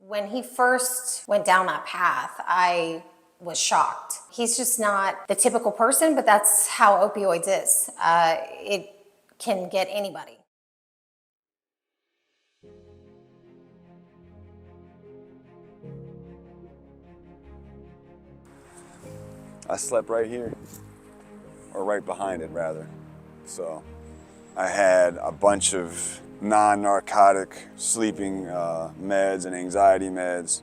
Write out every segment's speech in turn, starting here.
When he first went down that path, I was shocked. He's just not the typical person, but that's how opioids is. It can get anybody. I slept right here, or right behind it rather. So I had a bunch of non-narcotic sleeping meds and anxiety meds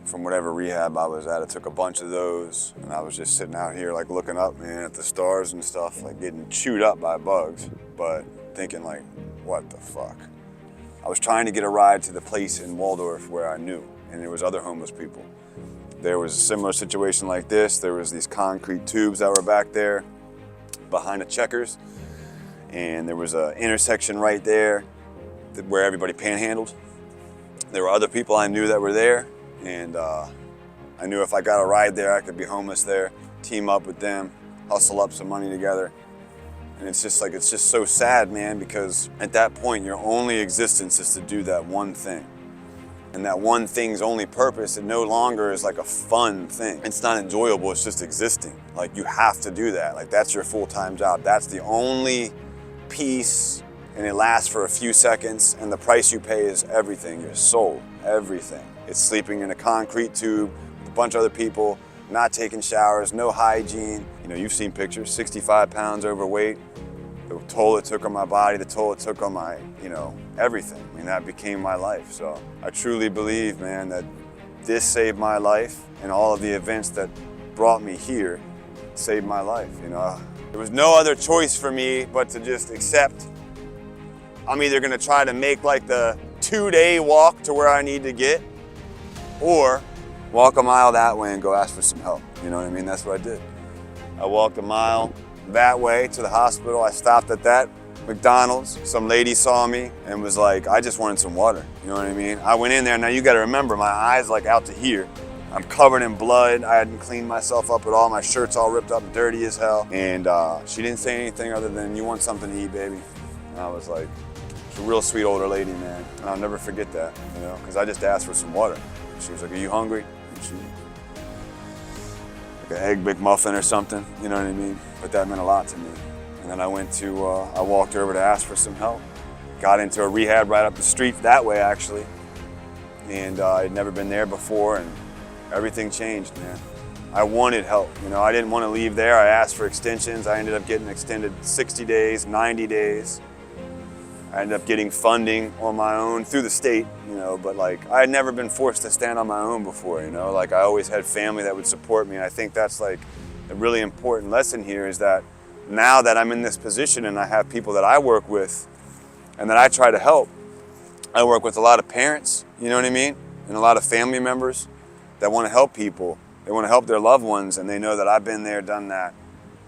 from whatever rehab I was at. I took a bunch of those, and I was just sitting out here like looking up, man, at the stars and stuff, like getting chewed up by bugs, but thinking like, what the fuck? I was trying to get a ride to the place in Waldorf where I knew, and there was other homeless people. There was a similar situation like this. There was these concrete tubes that were back there behind the Checkers, and there was an intersection right there where everybody panhandled. There were other people I knew that were there, and I knew if I got a ride there, I could be homeless there, team up with them, hustle up some money together. And it's just so sad, man, because at that point, your only existence is to do that one thing. And that one thing's only purpose, it no longer is like a fun thing. It's not enjoyable, it's just existing. Like, you have to do that. Like, that's your full-time job. That's the only piece, and it lasts for a few seconds, and the price you pay is everything, your soul, everything. It's sleeping in a concrete tube with a bunch of other people, not taking showers, no hygiene. You know, you've seen pictures, 65 pounds overweight. The toll it took on my body, the toll it took on my, everything. I mean, that became my life. So I truly believe, man, that this saved my life, and all of the events that brought me here saved my life, There was no other choice for me but to just accept I'm either gonna try to make like the 2-day walk to where I need to get, or walk a mile that way and go ask for some help. You know what I mean? That's what I did. I walked a mile that way to the hospital. I stopped at that McDonald's. Some lady saw me and was like, I just wanted some water. You know what I mean? I went in there. Now you got to remember, my eyes like out to here. I'm covered in blood. I hadn't cleaned myself up at all. My shirt's all ripped up, dirty as hell. And she didn't say anything other than, you want something to eat, baby? And I was like, she's a real sweet older lady, man. And I'll never forget that, because I just asked for some water. She was like, are you hungry? And she, like an egg McMuffin or something, you know what I mean? But that meant a lot to me. And then I walked over to ask for some help. Got into a rehab right up the street that way, actually. And I'd never been there before, and everything changed, man. I wanted help, I didn't want to leave there. I asked for extensions. I ended up getting extended 60 days, 90 days. I ended up getting funding on my own through the state, but like I had never been forced to stand on my own before, like I always had family that would support me. And I think that's like a really important lesson here, is that now that I'm in this position and I have people that I work with and that I try to help, I work with a lot of parents, you know what I mean? And a lot of family members that want to help people. They want to help their loved ones, and they know that I've been there, done that.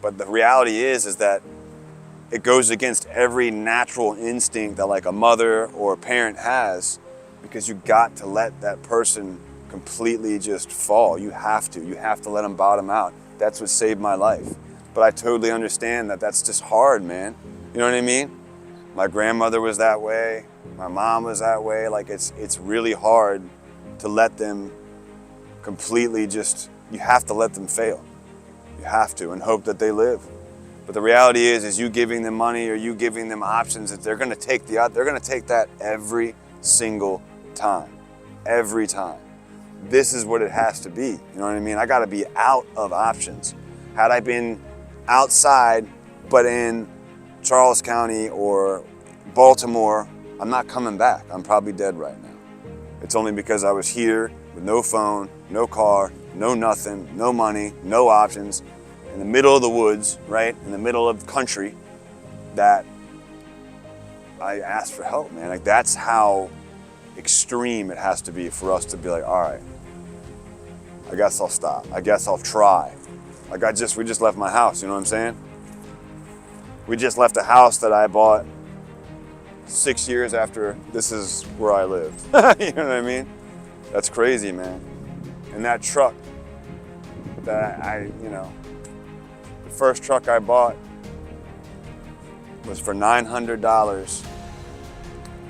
But the reality is that it goes against every natural instinct that like a mother or a parent has, because you got to let that person completely just fall. You have to let them bottom out. That's what saved my life. But I totally understand that that's just hard, man. You know what I mean? My grandmother was that way. My mom was that way. Like it's really hard to let them completely you have to let them fail. You have to, and hope that they live. But the reality is you giving them money or you giving them options, that they're gonna take that every single time. Every time. This is what it has to be. You know what I mean? I gotta be out of options. Had I been outside, but in Charles County or Baltimore, I'm not coming back. I'm probably dead right now. It's only because I was here with no phone, no car, no nothing, no money, no options, in the middle of the woods, right? In the middle of the country, that I asked for help, man. Like, that's how extreme it has to be for us to be like, all right, I guess I'll stop. I guess I'll try. Like we just left my house, you know what I'm saying? We just left a house that I bought 6 years after this is where I lived. You know what I mean? That's crazy, man. And that truck that the first truck I bought was for $900.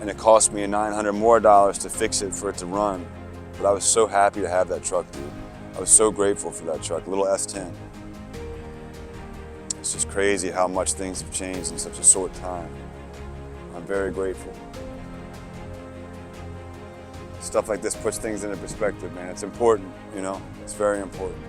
and it cost me $900 more to fix it for it to run. But I was so happy to have that truck, dude. I was so grateful for that truck, little S10. It's just crazy how much things have changed in such a short time. I'm very grateful. Stuff like this puts things into perspective, man. It's important, you know? It's very important.